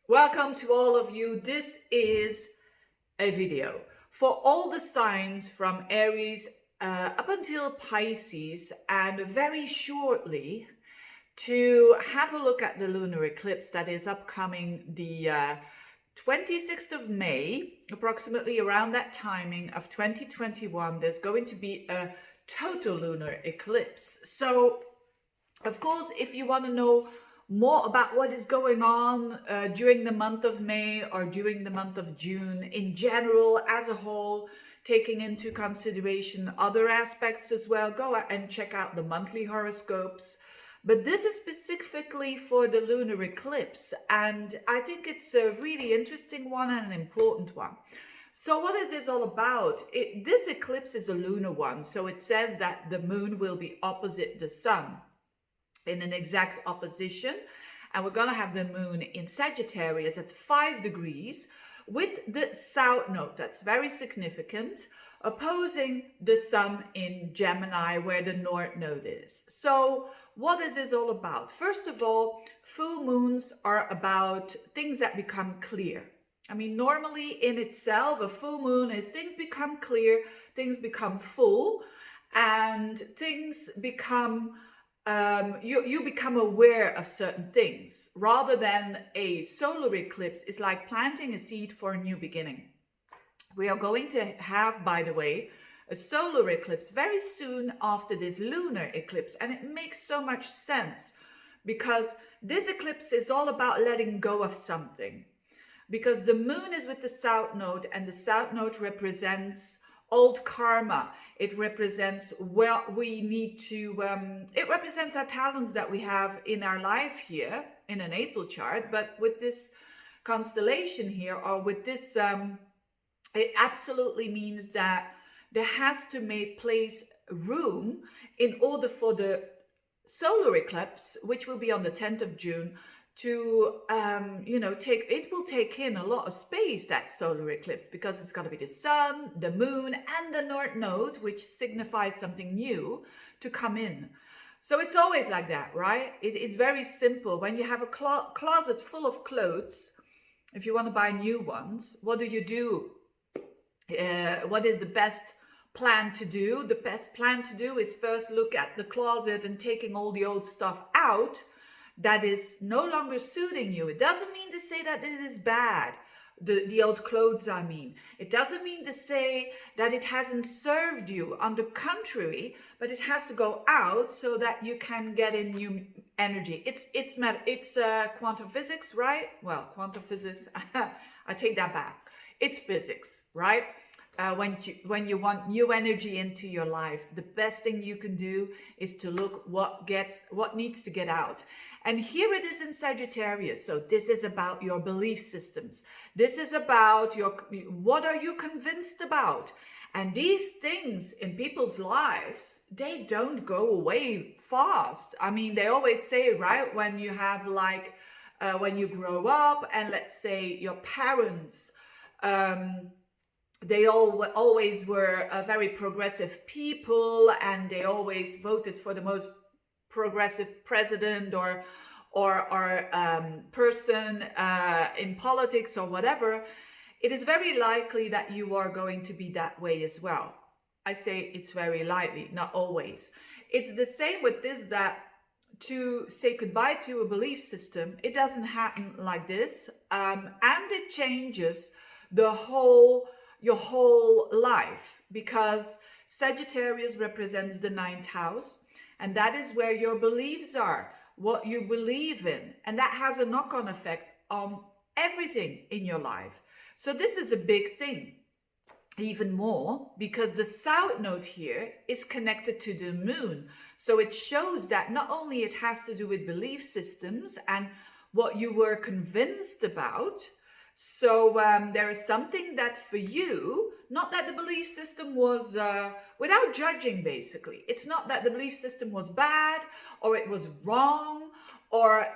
Welcome to all of you. This is a video for all the signs from Aries up until Pisces, and very shortly to have a look at the lunar eclipse that is upcoming the 26th of May, approximately around that timing of 2021. There's going to be a total lunar eclipse. So, of course, if you want to know more about what is going on during the month of May or during the month of June in general as a whole, taking into consideration other aspects as well, go out and check out the monthly horoscopes. But this is specifically for the lunar eclipse, and I think it's a really interesting one and an important one. So what is this all about? This eclipse is a lunar one, so it says that the moon will be opposite the sun, in an exact opposition, and we're going to have the moon in Sagittarius at 5 degrees with the south node. That's very significant, opposing the sun in Gemini where the north node is. So what is this all about? First of all, full moons are about things that become clear. I mean, normally in itself, a full moon is things become clear, things become full, and things become you become aware of certain things. Rather than a solar eclipse, it's like planting a seed for a new beginning. We are going to have, by the way, a solar eclipse very soon after this lunar eclipse, and it makes so much sense because this eclipse is all about letting go of something, because the moon is with the south node, and the south node represents old karma. It represents what we need to, it represents our talents that we have in our life here in a natal chart. But with this constellation here, or with this, it absolutely means that there has to make room in order for the solar eclipse, which will be on the 10th of June, to it will take in a lot of space, that solar eclipse, because it's going to be the sun, the moon, and the north node, which signifies something new, to come in. So it's always like that, right? It's very simple. When you have a closet full of clothes, if you want to buy new ones, what do? What is the best plan to do? The best plan to do is first look at the closet and taking all the old stuff out that is no longer suiting you. It doesn't mean to say that it is bad, the old clothes, I mean. It doesn't mean to say that it hasn't served you. On the contrary, but it has to go out so that you can get in new energy. It's quantum physics, right? Well, quantum physics, I take that back. It's physics, right? When you want new energy into your life, the best thing you can do is to look what needs to get out. And here it is in Sagittarius. So this is about your belief systems. This is about what are you convinced about? And these things in people's lives, they don't go away fast. I mean, they always say, right, when you have when you grow up, and let's say your parents, they always were very progressive people, and they always voted for the most progressive president or person in politics or whatever. It is very likely that you are going to be that way as well. I say it's very likely, not always. It's the same with this, that to say goodbye to a belief system, it doesn't happen like this, and it changes your whole life, because Sagittarius represents the 9th house, and that is where your beliefs are, what you believe in, and that has a knock-on effect on everything in your life. So this is a big thing, even more because the south node here is connected to the moon. So it shows that not only it has to do with belief systems and what you were convinced about. So there is something that for you, not that the belief system was, without judging basically, it's not that the belief system was bad or it was wrong or,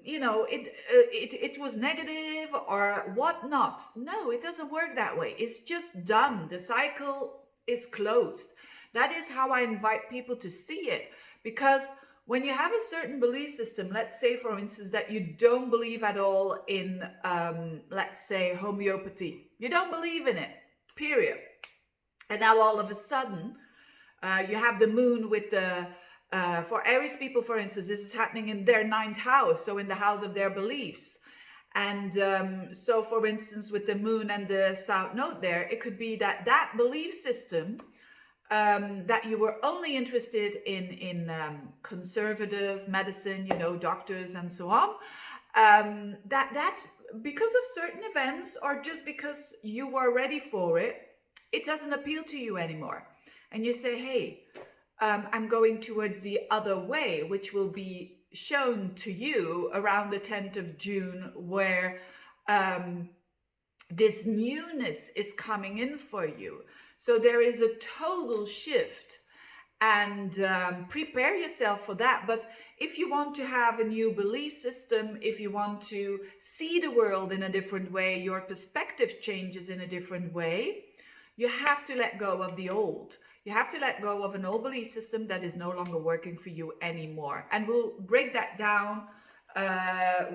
it was negative or whatnot. No, it doesn't work that way. It's just done. The cycle is closed. That is how I invite people to see it, because when you have a certain belief system, let's say, for instance, that you don't believe at all in, let's say, homeopathy. You don't believe in it, period. And now all of a sudden, you have the moon with the, for Aries people, for instance, this is happening in their 9th house, so in the house of their beliefs. And so, for instance, with the moon and the south node there, it could be that that belief system that you were only interested in conservative medicine, you know, doctors and so on, that's because of certain events or just because you were ready for it, it doesn't appeal to you anymore. And you say, hey, I'm going towards the other way, which will be shown to you around the 10th of June, where this newness is coming in for you. So there is a total shift, and prepare yourself for that. But if you want to have a new belief system, if you want to see the world in a different way, your perspective changes in a different way, you have to let go of the old. You have to let go of an old belief system that is no longer working for you anymore. And we'll break that down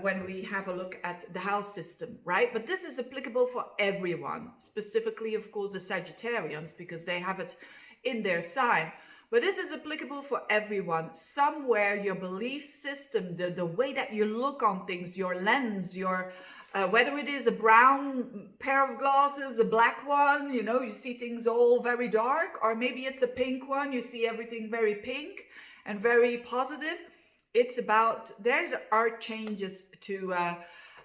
when we have a look at the house system, right? But this is applicable for everyone, specifically, of course, the Sagittarians, because they have it in their sign. But this is applicable for everyone. Somewhere your belief system, the way that you look on things, your lens, your whether it is a brown pair of glasses, a black one, you know, you see things all very dark, or maybe it's a pink one, you see everything very pink and very positive. It's about, there are changes to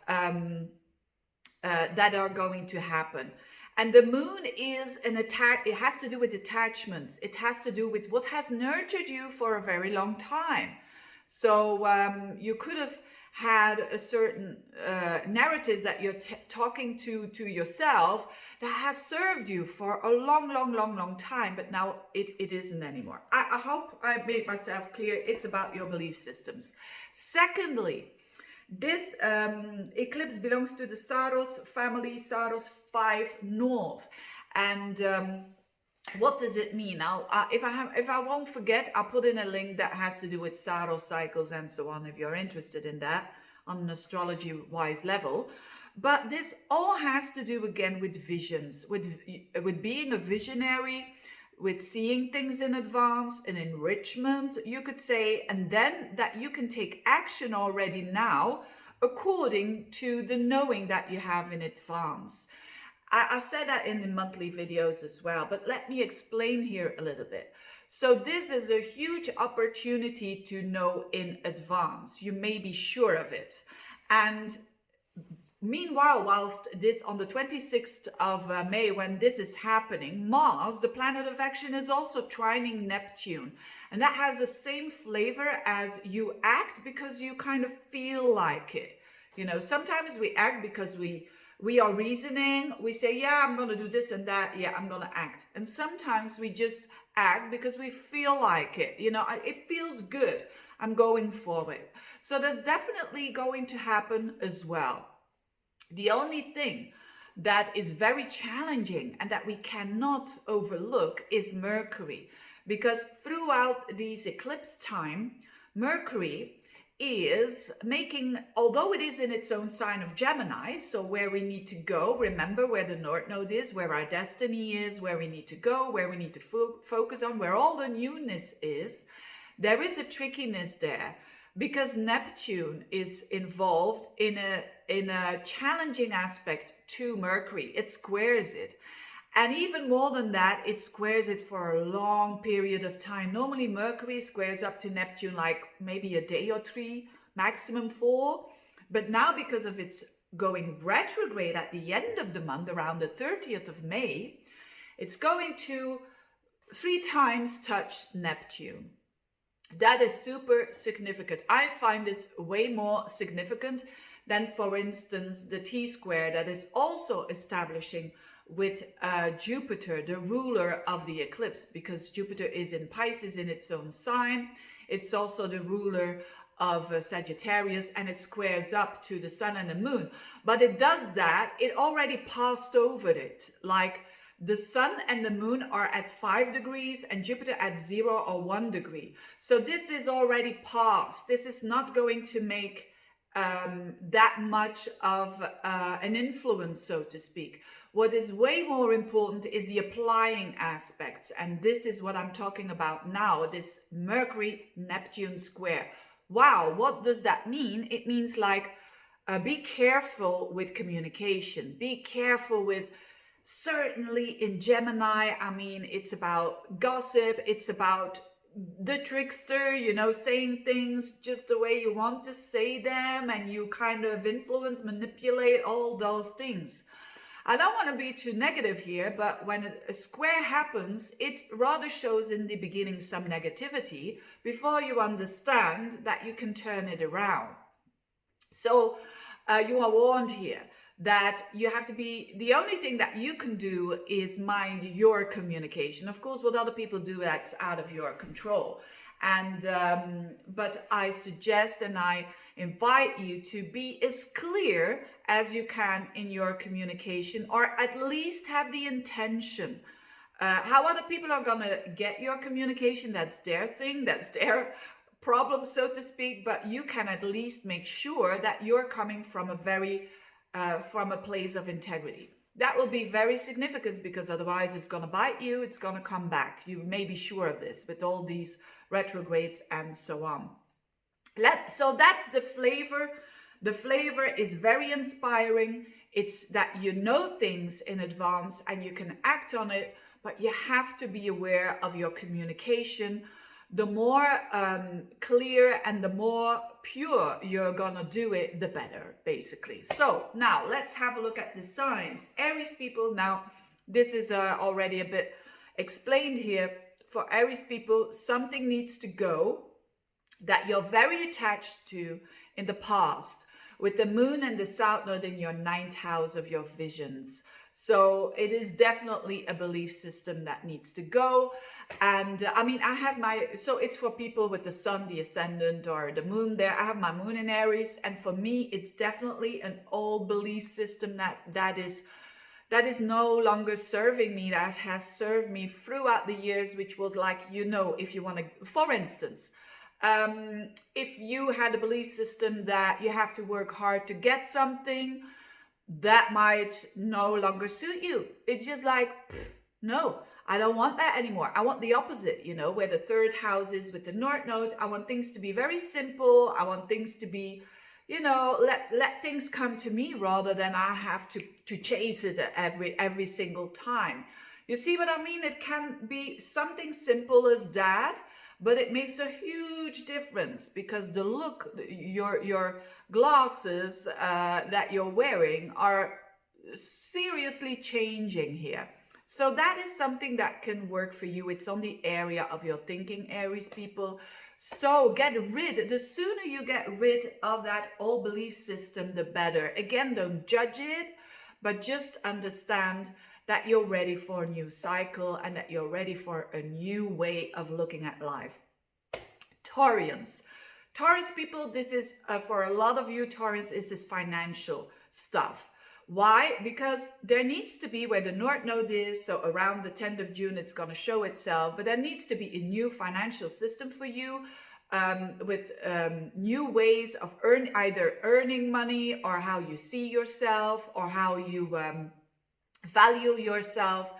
that are going to happen. And the moon is an attack. It has to do with attachments. It has to do with what has nurtured you for a very long time. So you could have had a certain narrative that you're talking to yourself that has served you for a long time, but now it isn't anymore. I hope I made myself clear. It's about your belief systems. Secondly, this eclipse belongs to the Saros family, Saros 5 North. And what does it mean? Now, if I won't forget, I'll put in a link that has to do with Saros cycles and so on, if you're interested in that on an astrology-wise level. But this all has to do again with visions, with being a visionary, with seeing things in advance, an enrichment, you could say, and then that you can take action already now according to the knowing that you have in advance. I said that in the monthly videos as well, but let me explain here a little bit. So this is a huge opportunity to know in advance. You may be sure of it. And meanwhile, whilst this on the 26th of May, when this is happening, Mars, the planet of action, is also trining Neptune. And that has the same flavor as you act because you kind of feel like it. You know, sometimes we act because we are reasoning. We say, yeah, I'm going to do this and that. Yeah, I'm going to act. And sometimes we just act because we feel like it. You know, it feels good. I'm going forward. So that's definitely going to happen as well. The only thing that is very challenging and that we cannot overlook is Mercury. Because throughout these eclipse time, Mercury is making, although it is in its own sign of Gemini, so where we need to go, remember where the North Node is, where our destiny is, where we need to go, where we need to focus on, where all the newness is, there is a trickiness there because Neptune is involved in a challenging aspect to Mercury. It squares it. And even more than that, it squares it for a long period of time. Normally, Mercury squares up to Neptune like maybe a day or 3, maximum 4. But now, because of its going retrograde at the end of the month, around the 30th of May, it's going to 3 times touch Neptune. That is super significant. I find this way more significant than, for instance, the T-square that is also establishing with Jupiter, the ruler of the eclipse, because Jupiter is in Pisces in its own sign. It's also the ruler of Sagittarius, and it squares up to the sun and the moon. But it does that, it already passed over it. Like The sun and the moon are at 5 degrees and Jupiter at 0 or 1 degree. So this is already past. This is not going to make that much of an influence, so to speak. What is way more important is the applying aspects. And this is what I'm talking about now, this Mercury-Neptune square. Wow, what does that mean? It means like, be careful with communication. Be careful with, certainly in Gemini, I mean, it's about gossip. It's about the trickster, you know, saying things just the way you want to say them, and you kind of influence, manipulate all those things. I don't want to be too negative here, but when a square happens, it rather shows in the beginning some negativity before you understand that you can turn it around. So you are warned here that you have to be, the only thing that you can do is mind your communication. Of course, what other people do, that's out of your control. And but I suggest and I invite you to be as clear as you can in your communication, or at least have the intention. How other people are gonna get your communication, that's their thing, that's their problem, so to speak. But you can at least make sure that you're coming from from a place of integrity. That will be very significant, because otherwise it's going to bite you, it's going to come back. You may be sure of this with all these retrogrades and so on. So that's the flavor. The flavor is very inspiring. It's that you know things in advance and you can act on it, but you have to be aware of your communication. The more clear and the more pure you're gonna do it, the better, basically. So now let's have a look at the signs. Aries people, now this is already a bit explained here. For Aries people, something needs to go that you're very attached to in the past, with the moon and the south node in your 9th house of your visions. So it is definitely a belief system that needs to go. And I mean, I have so it's for people with the sun, the ascendant, or the moon there. I have my moon in Aries. And for me, it's definitely an old belief system that is no longer serving me, that has served me throughout the years, which was like, you know, if you want to, for instance, if you had a belief system that you have to work hard to get something, that might no longer suit you. It's just like, no, I don't want that anymore. I want the opposite, you know, where the 3rd house is with the North Node. I want things to be very simple. I want things to be, you know, let things come to me rather than I have to chase it every single time. You see what I mean? It can be something simple as that, but it makes a huge difference, because the look, your glasses that you're wearing are seriously changing here. So that is something that can work for you. It's on the area of your thinking, Aries people. So the sooner you get rid of that old belief system, the better. Again, don't judge it, but just understand that you're ready for a new cycle and that you're ready for a new way of looking at life. Taurians. Taurus people, this is, for a lot of you Taurians, is this financial stuff. Why? Because there needs to be, where the North Node is, so around the 10th of June, it's going to show itself, but there needs to be a new financial system for you, with new ways of either earning money, or how you see yourself, or how you value yourself.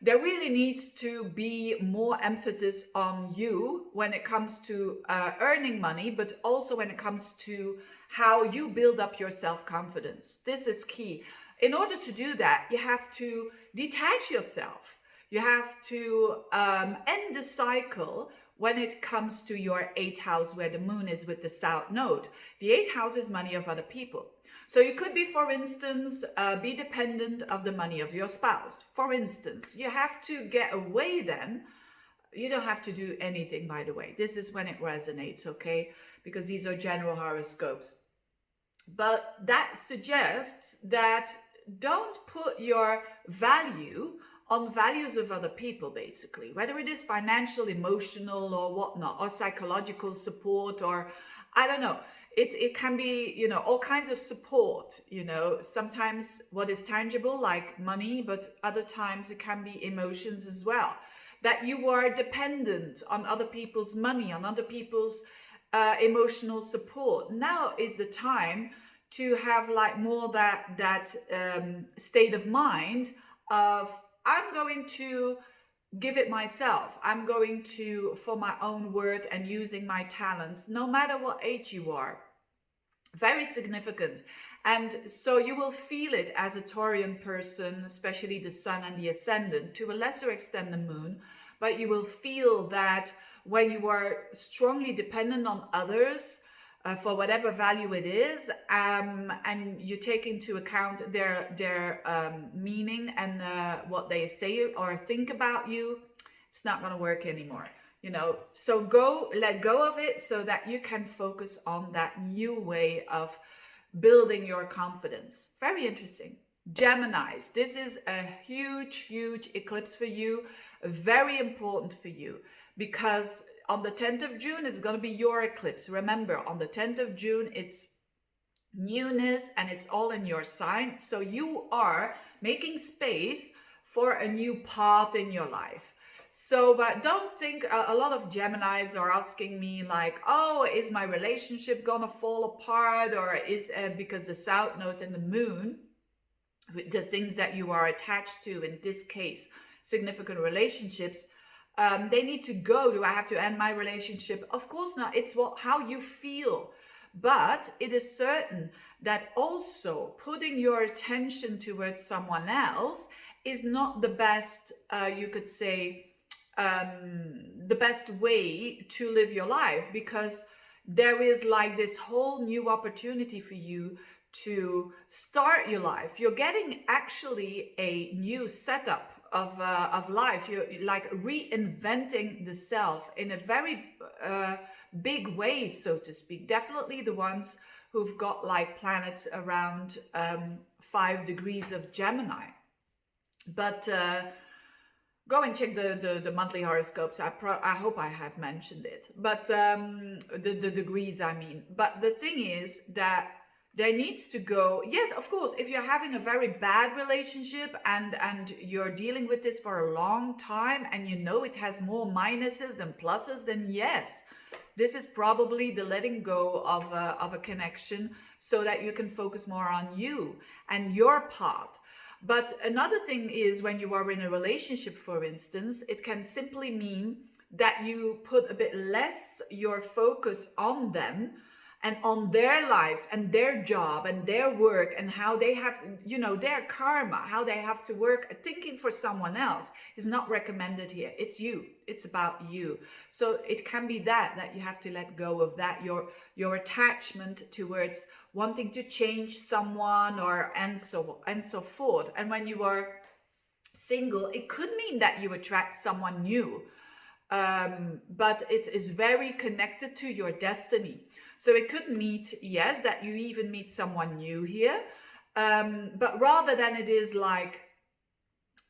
There really needs to be more emphasis on you when it comes to earning money, but also when it comes to how you build up your self-confidence. This is key. In order to do that, you have to detach yourself. You have to end the cycle when it comes to your 8th house, where the moon is with the south node. The 8th house is money of other people. So you could be, for instance, be dependent of the money of your spouse. For instance, you have to get away then. You don't have to do anything, by the way. This is when it resonates, okay? Because these are general horoscopes. But that suggests that don't put your value on values of other people, basically. Whether it is financial, emotional, or whatnot, or psychological support, or I don't know. it can be, you know, all kinds of support, you know, sometimes what is tangible like money, but other times it can be emotions as well, that you are dependent on other people's money, on other people's emotional support. Now is the time to have like more that state of mind of, I'm going to give it myself. I'm going to, for my own worth and using my talents, no matter what age you are. Very significant. And so you will feel it as a Taurian person, especially the sun and the ascendant, to a lesser extent the moon, but you will feel that when you are strongly dependent on others, for whatever value it is, and you take into account their meaning and what they say or think about you, it's not going to work anymore. You know, so let go of it so that you can focus on that new way of building your confidence. Very interesting. Geminis, this is a huge eclipse for you, very important for you, because on the 10th of June, it's going to be your eclipse. Remember, on the 10th of June, it's newness and it's all in your sign. So you are making space for a new path in your life. So, but don't think, a lot of Geminis are asking me like, oh, is my relationship gonna fall apart? Or is, because the South Node and the Moon, the things that you are attached to, in this case, significant relationships, they need to go. Do I have to end my relationship? Of course not. It's how you feel. But it is certain that also putting your attention towards someone else is not the best, you could say, the best way to live your life, because there is like this whole new opportunity for you to start your life. You're getting actually a new setup of life. You're like reinventing the self in a very big way, so to speak. Definitely the ones who've got like planets around 5 degrees of Gemini. But go and check the monthly horoscopes. I hope I have mentioned it. But the degrees, I mean. But the thing is that there needs to go, yes, of course, if you're having a very bad relationship and you're dealing with this for a long time and you know it has more minuses than pluses, then yes, this is probably the letting go of a connection so that you can focus more on you and your path. But another thing is, when you are in a relationship, for instance, it can simply mean that you put a bit less your focus on them and on their lives and their job and their work and how they have, you know, their karma, how they have to work. Thinking for someone else is not recommended here. It's you. It's about you. So it can be that you have to let go of that, your attachment towards wanting to change someone or and so forth. And when you are single, it could mean that you attract someone new. But it is very connected to your destiny. So it could meet, yes, that you even meet someone new here. But rather than it is like,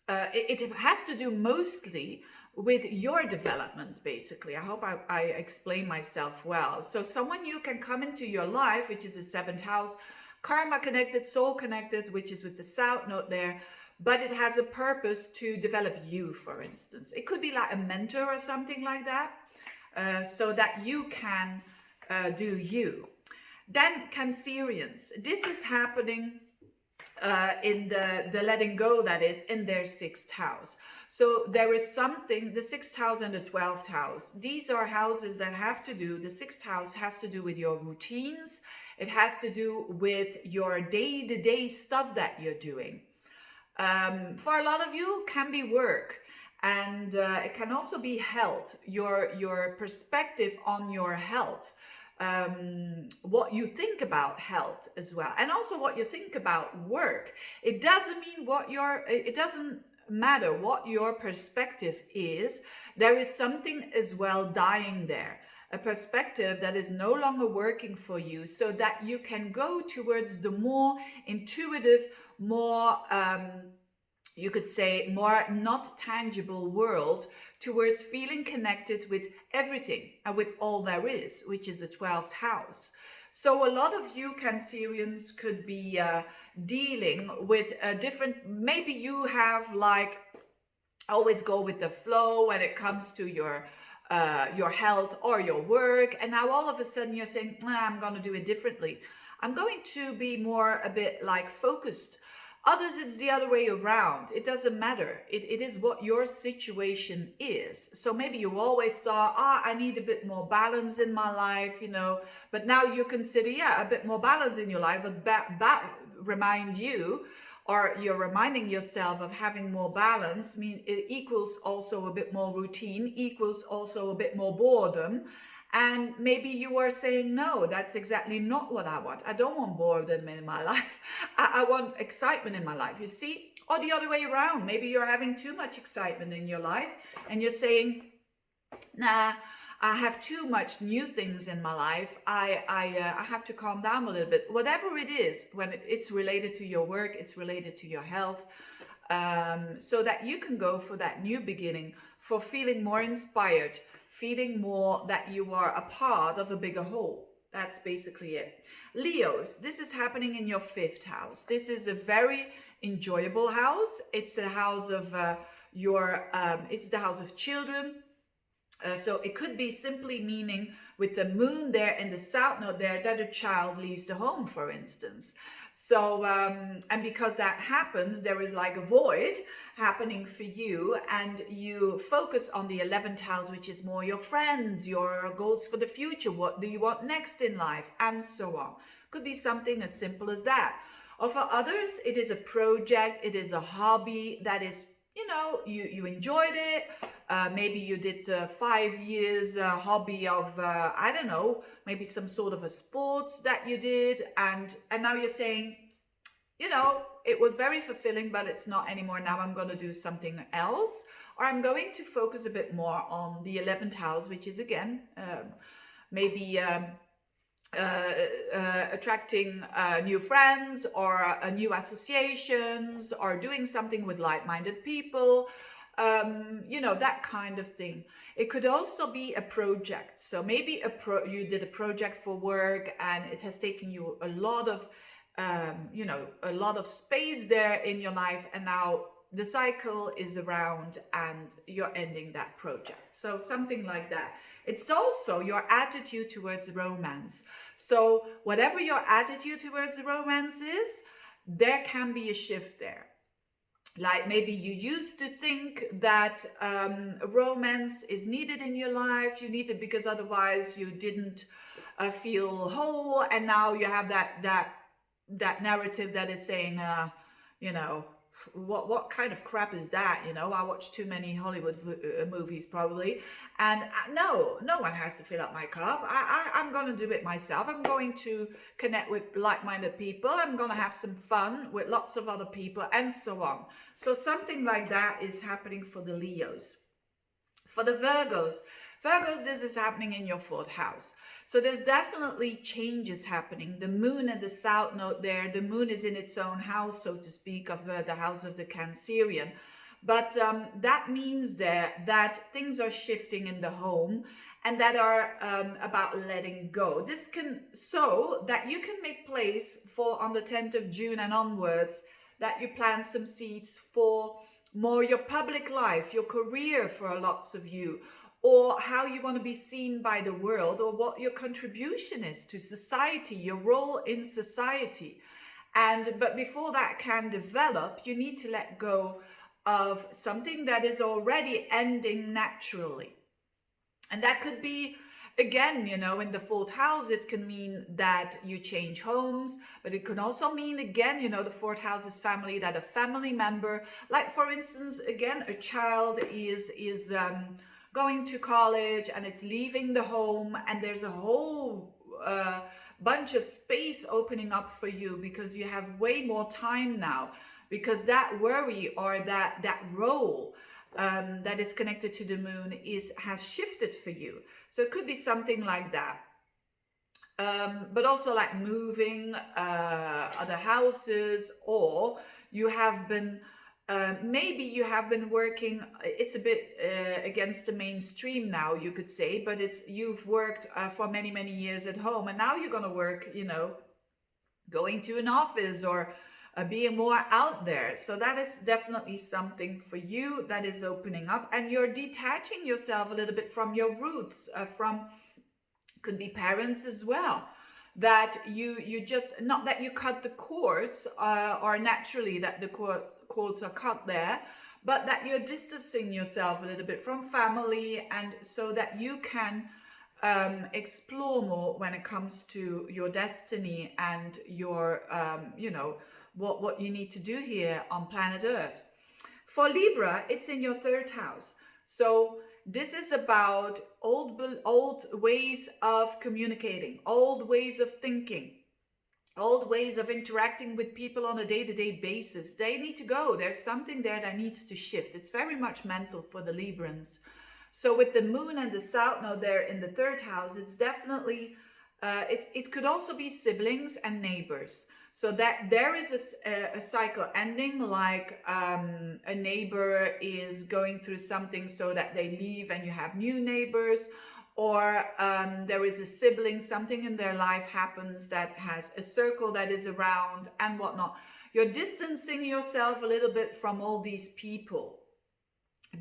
it has to do mostly with your development, basically. I hope I explain myself well. So someone new can come into your life, which is the 7th house, karma connected, soul connected, which is with the South Node there. But it has a purpose to develop you, for instance. It could be like a mentor or something like that, so that you can do you. Then Cancerians. This is happening in the letting go, that is, in their 6th house. So there is something, the 6th house and the 12th house. These are houses that have to do, the 6th house has to do with your routines. It has to do with your day-to-day stuff that you're doing. For a lot of you, can be work, and it can also be health, your perspective on your health, what you think about health as well, and also what you think about work. It doesn't mean it doesn't matter what your perspective is. There is something as well dying there, a perspective that is no longer working for you, so that you can go towards the more intuitive, more you could say more not tangible world, towards feeling connected with everything and with all there is, which is the 12th house. So a lot of you Cancerians could be dealing with a different, maybe you have like always go with the flow when it comes to your health or your work, and now all of a sudden you're saying, I'm going to do it differently. I'm going to be more a bit like focused. Others, it's the other way around. It doesn't matter. It is what your situation is. So maybe you always thought, I need a bit more balance in my life, you know, but now you consider, yeah, a bit more balance in your life, but remind you, or you're reminding yourself of having more balance, it equals also a bit more routine, equals also a bit more boredom. And maybe you are saying, no, that's exactly not what I want. I don't want boredom in my life. I want excitement in my life, you see? Or the other way around. Maybe you're having too much excitement in your life and you're saying, nah, I have too much new things in my life. I have to calm down a little bit. Whatever it is, when it's related to your work, it's related to your health, so that you can go for that new beginning, for feeling more inspired, feeling more that you are a part of a bigger whole. That's basically it. Leos, this is happening in your 5th house. This is a very enjoyable house. It's a house of it's the house of children. So it could be simply meaning with the moon there and the south node there that a child leaves the home, for instance. So, and because that happens, there is like a void happening for you, and you focus on the 11th house, which is more your friends, your goals for the future. What do you want next in life? And so on. Could be something as simple as that. Or for others, it is a project, it is a hobby that is, you know, you enjoyed it. Maybe you did 5 years hobby of, I don't know, maybe some sort of a sports that you did. And now you're saying, you know, it was very fulfilling, but it's not anymore. Now I'm going to do something else. Or I'm going to focus a bit more on the 11th house, which is again, maybe attracting new friends, or new associations, or doing something with like-minded people. You know, that kind of thing. It could also be a project. So maybe you did a project for work and it has taken you a lot of, you know, a lot of space there in your life, and now the cycle is around and you're ending that project. So something like that. It's also your attitude towards romance. So whatever your attitude towards romance is, there can be a shift there. Like maybe you used to think that romance is needed in your life. You need it because otherwise you didn't feel whole, and now you have that narrative that is saying, you know, what kind of crap is that? You know, I watch too many Hollywood movies probably, and no one has to fill up my cup. I'm going to do it myself. I'm going to connect with like-minded people. I'm going to have some fun with lots of other people, and so on. So something like that is happening for the Leos. For the Virgos, this is happening in your 4th house. So there's definitely changes happening. The moon and the south node there, the moon is in its own house, so to speak, of the house of the Cancerian. But that means that things are shifting in the home, and that are about letting go. This can, so that you can make place for, on the 10th of June and onwards, that you plant some seeds for more your public life, your career for lots of you, or how you want to be seen by the world, or what your contribution is to society, your role in society. But before that can develop, you need to let go of something that is already ending naturally. And that could be, again, you know, in the 4th house, it can mean that you change homes, but it can also mean, again, you know, the 4th house is family, that a family member, like for instance, again, a child is going to college and it's leaving the home, and there's a whole bunch of space opening up for you because you have way more time now, because that worry or that role that is connected to the moon has shifted for you. So it could be something like that. But also like moving other houses, or you have been maybe you have been working, it's a bit against the mainstream now, you could say, but you've worked for many, many years at home, and now you're going to work, going to an office or being more out there. So that is definitely something for you that is opening up, and you're detaching yourself a little bit from your roots, could be parents as well, that you just, not that you cut the cords or naturally that the cords are cut there, but that you're distancing yourself a little bit from family, and so that you can explore more when it comes to your destiny and your what you need to do here on planet Earth. For Libra, it's in your third house. So this is about old ways of communicating, old ways of thinking, old ways of interacting with people on a day-to-day basis. They need to go. There's something there that needs to shift. It's very much mental for the Librans. So with the moon and the south node there in the third house, it's definitely, it could also be siblings and neighbors. So that there is a cycle ending, like a neighbor is going through something so that they leave and you have new neighbors, or there is a sibling, something in their life happens that has a circle that is around and whatnot. You're distancing yourself a little bit from all these people.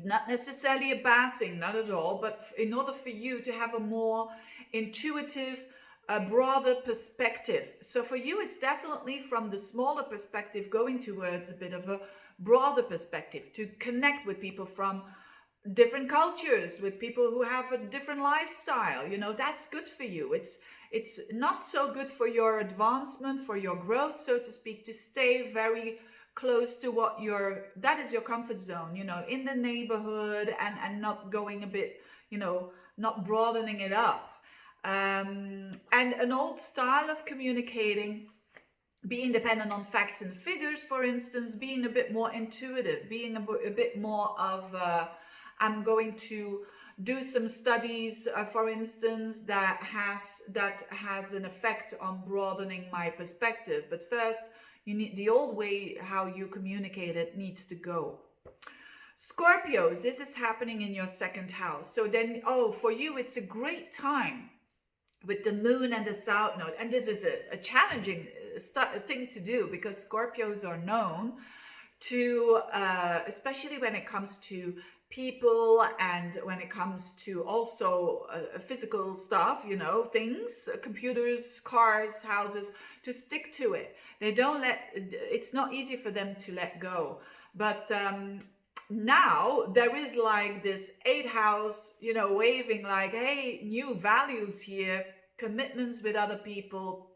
Not necessarily a bad thing, not at all, but in order for you to have a more intuitive, a broader perspective. So for you, it's definitely from the smaller perspective going towards a bit of a broader perspective, to connect with people from different cultures, with people who have a different lifestyle. That's good for you. It's not so good for your advancement, for your growth, so to speak, to stay very close to that is your comfort zone, in the neighborhood, and not going a bit, not broadening it up. And an old style of communicating, being dependent on facts and figures, for instance, being a bit more intuitive, being a bit more of I'm going to do some studies, for instance, that has an effect on broadening my perspective. But first, you need the old way how you communicate it needs to go. Scorpios, this is happening in your second house. So then, for you, it's a great time with the moon and the south node. And this is a challenging thing to do, because Scorpios are known to, especially when it comes to people and when it comes to also physical stuff, things, computers, cars, houses, to stick to it. They don't it's not easy for them to let go. But now there is like this 8th house, waving like, hey, new values here, commitments with other people,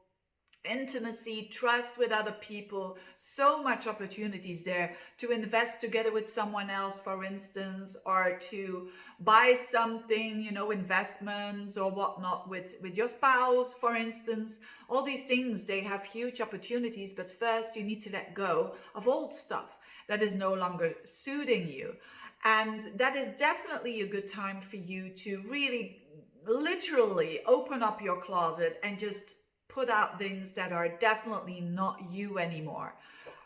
intimacy, trust with other people, so much opportunities there to invest together with someone else, for instance, or to buy something, investments or whatnot with your spouse, for instance. All these things, they have huge opportunities, but first you need to let go of old stuff that is no longer suiting you. And that is definitely a good time for you to really literally open up your closet and just put out things that are definitely not you anymore,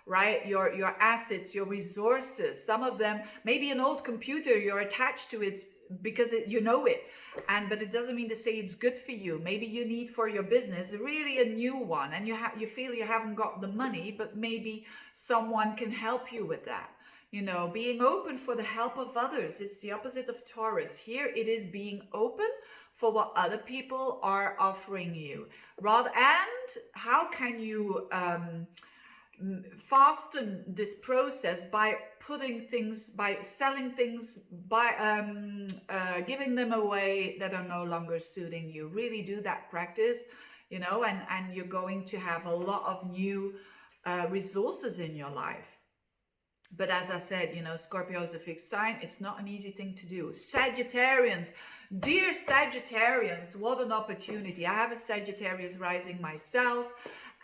right? Your assets, your resources, some of them, maybe an old computer, you're attached to it because but it doesn't mean to say it's good for you. Maybe you need for your business really a new one, and you feel you haven't got the money, but maybe someone can help you with that. Being open for the help of others. It's the opposite of Taurus. Here it is being open for what other people are offering you. And how can you fasten this process? By selling things, by giving them away that are no longer suiting you. Really do that practice, and you're going to have a lot of new resources in your life. But as I said, Scorpio is a fixed sign. It's not an easy thing to do. Sagittarians, dear Sagittarians, what an opportunity. I have a Sagittarius rising myself,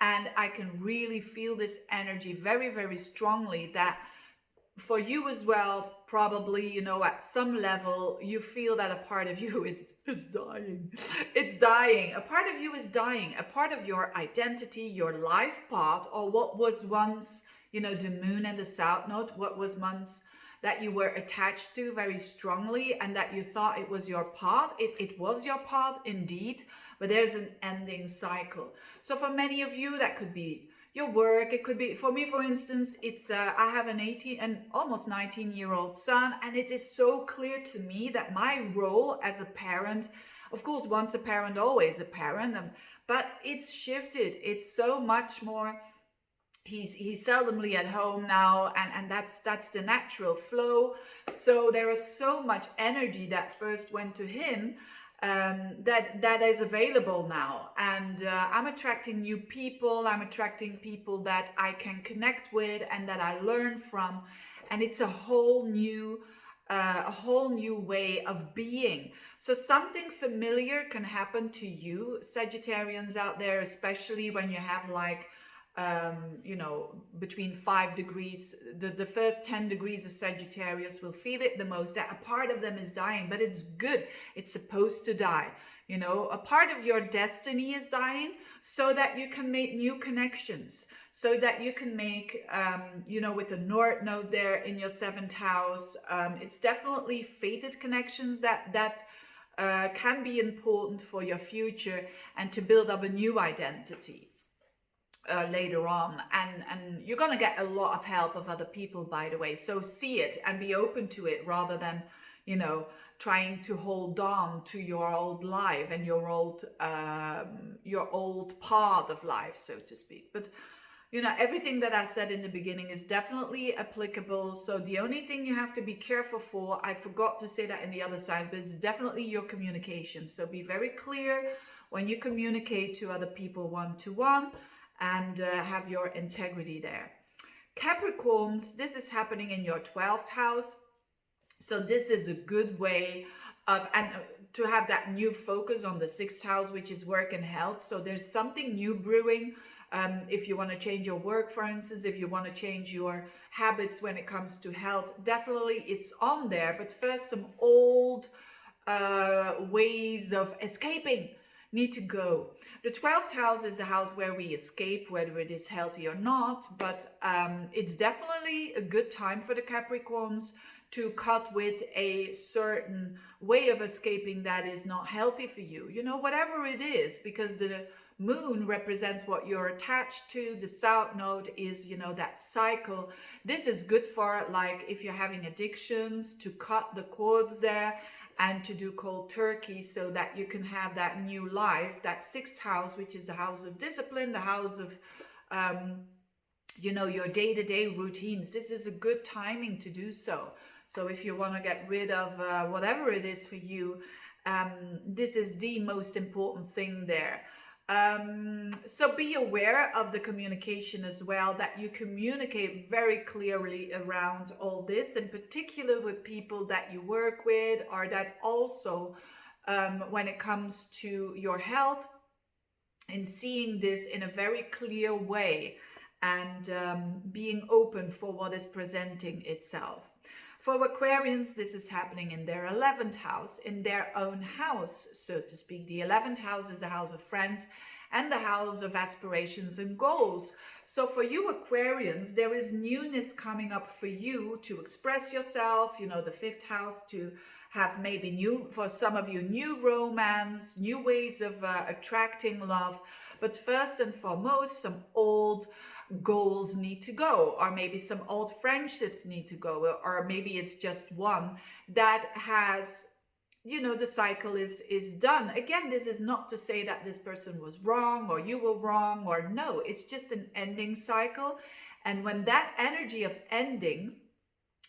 and I can really feel this energy very, very strongly, that for you as well, probably, at some level, you feel that a part of you is dying. It's dying. A part of you is dying. A part of your identity, your life path, or what was once, you know, the moon and the south node, what was months that you were attached to very strongly and that you thought it was your path. It was your path indeed, but there's an ending cycle. So for many of you, that could be your work. It could be, for me, for instance, it's I have an almost 19-year-old son, and it is so clear to me that my role as a parent, of course, once a parent, always a parent, but it's shifted. It's so much more. He's seldomly at home now, and that's the natural flow. So there is so much energy that first went to him, that is available now, and I'm attracting new people. I'm attracting people that I can connect with and that I learn from, and it's a whole new way of being. So something familiar can happen to you, Sagittarians out there, especially when you have like you know, between 5 degrees, the first 10 degrees of Sagittarius will feel it the most, that a part of them is dying, but it's good. It's supposed to die. You know, a part of your destiny is dying so that you can make new connections, so that you can make, you know, with the North Node there in your 7th house, it's definitely fated connections that can be important for your future and to build up a new identity. Later on, and you're gonna get a lot of help of other people, by the way, so see it and be open to it, rather than, you know, trying to hold on to your old life and your old path of life, so to speak. But you know, everything that I said in the beginning is definitely applicable. So the only thing you have to be careful for, I forgot to say that in the other side, but it's definitely your communication. So be very clear when you communicate to other people one-to-one, and have your integrity there. Capricorns, this is happening in your 12th house. So this is a good way of, and to have that new focus on the 6th house, which is work and health. So there's something new brewing. If you want to change your work, for instance, if you want to change your habits when it comes to health, definitely it's on there. But first, some old ways of escaping need to go. The 12th house is the house where we escape, whether it is healthy or not, but it's definitely a good time for the Capricorns to cut with a certain way of escaping that is not healthy for you. You know, whatever it is, because the moon represents what you're attached to. The south node is, you know, that cycle. This is good for, like, if you're having addictions, to cut the cords there and to do cold turkey so that you can have that new life. That 6th house, which is the house of discipline, the house of, you know, your day-to-day routines. This is a good timing to do so. So if you want to get rid of whatever it is for you, this is the most important thing there. So be aware of the communication as well, that you communicate very clearly around all this, in particular with people that you work with, or that also when it comes to your health, in seeing this in a very clear way, and being open for what is presenting itself. For Aquarians, this is happening in their 11th house, in their own house, so to speak. The 11th house is the house of friends and the house of aspirations and goals. So for you Aquarians, there is newness coming up for you to express yourself. You know, the 5th house, to have maybe new, for some of you, new romance, new ways of attracting love. But first and foremost, some old goals need to go, or maybe some old friendships need to go, or maybe it's just one that has, you know, the cycle is done. Again, this is not to say that this person was wrong or you were wrong, or no, it's just an ending cycle. And when that energy of ending,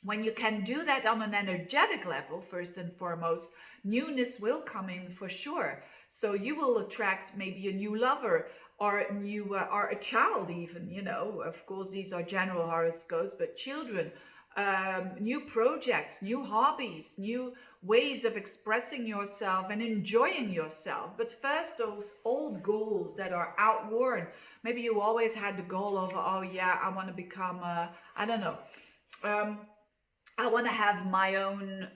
when you can do that on an energetic level, first and foremost, newness will come in for sure. So you will attract maybe a new lover, or new or a child even, you know. Of course, these are general horoscopes, but children, new projects, new hobbies, new ways of expressing yourself and enjoying yourself. But first, those old goals that are outworn. Maybe you always had the goal of, oh yeah, I want to become I don't know, I want to have my own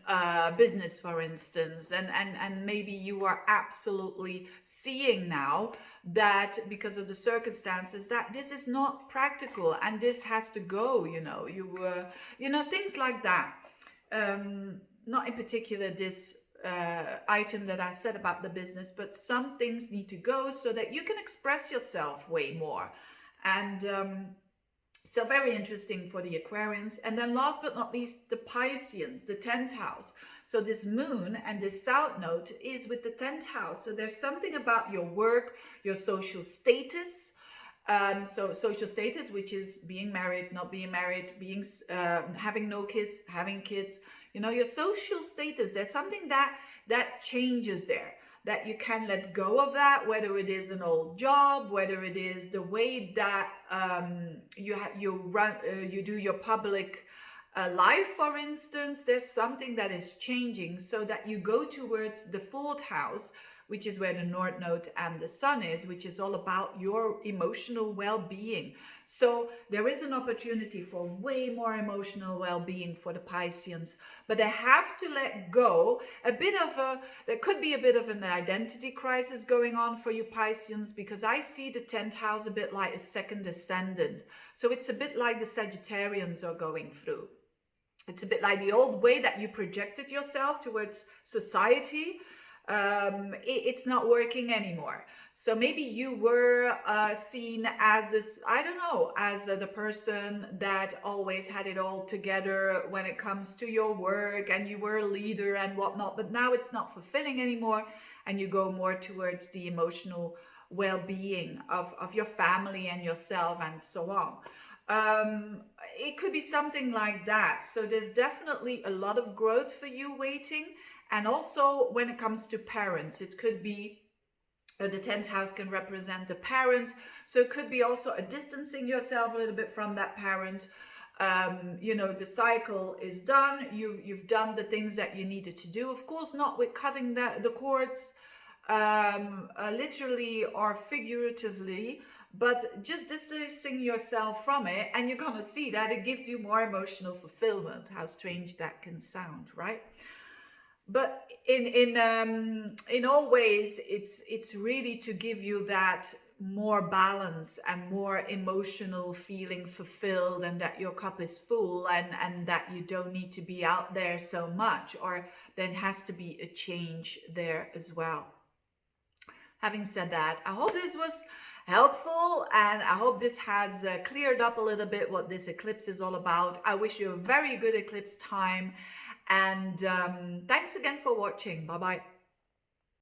business, for instance, and maybe you are absolutely seeing now that because of the circumstances that this is not practical and this has to go. Things like that. Not in particular this item that I said about the business, but some things need to go so that you can express yourself way more. And so very interesting for the Aquarians. And then last but not least, the Pisceans, the 10th house. So this moon and this south node is with the 10th house. So there's something about your work, your social status. So social status, which is being married, not being married, having no kids, having kids. Your social status. There's something that changes there, that you can let go of that, whether it is an old job, whether it is the way that you do your public life, for instance. There's something that is changing so that you go towards the 4th house, which is where the North Node and the Sun is, which is all about your emotional well-being. So there is an opportunity for way more emotional well-being for the Pisceans, but they have to let go there could be a bit of an identity crisis going on for you Pisceans, because I see the 10th house a bit like a second ascendant. So it's a bit like the Sagittarians are going through. It's a bit like the old way that you projected yourself towards society. It's not working anymore. So maybe you were seen as this, I don't know, as the person that always had it all together when it comes to your work, and you were a leader and whatnot, but now it's not fulfilling anymore, and you go more towards the emotional well-being of your family and yourself and so on. It could be something like that. So there's definitely a lot of growth for you waiting. And also when it comes to parents, it could be the 10th house can represent the parent. So it could be also a distancing yourself a little bit from that parent. The cycle is done. You've done the things that you needed to do. Of course, not with cutting the cords, literally or figuratively, but just distancing yourself from it. And you're going to see that it gives you more emotional fulfillment. How strange that can sound, right? But in all ways, it's really to give you that more balance and more emotional feeling fulfilled, and that your cup is full, and that you don't need to be out there so much, or there has to be a change there as well. Having said that, I hope this was helpful, and I hope this has cleared up a little bit what this eclipse is all about. I wish you a very good eclipse time. And thanks again for watching. Bye-bye.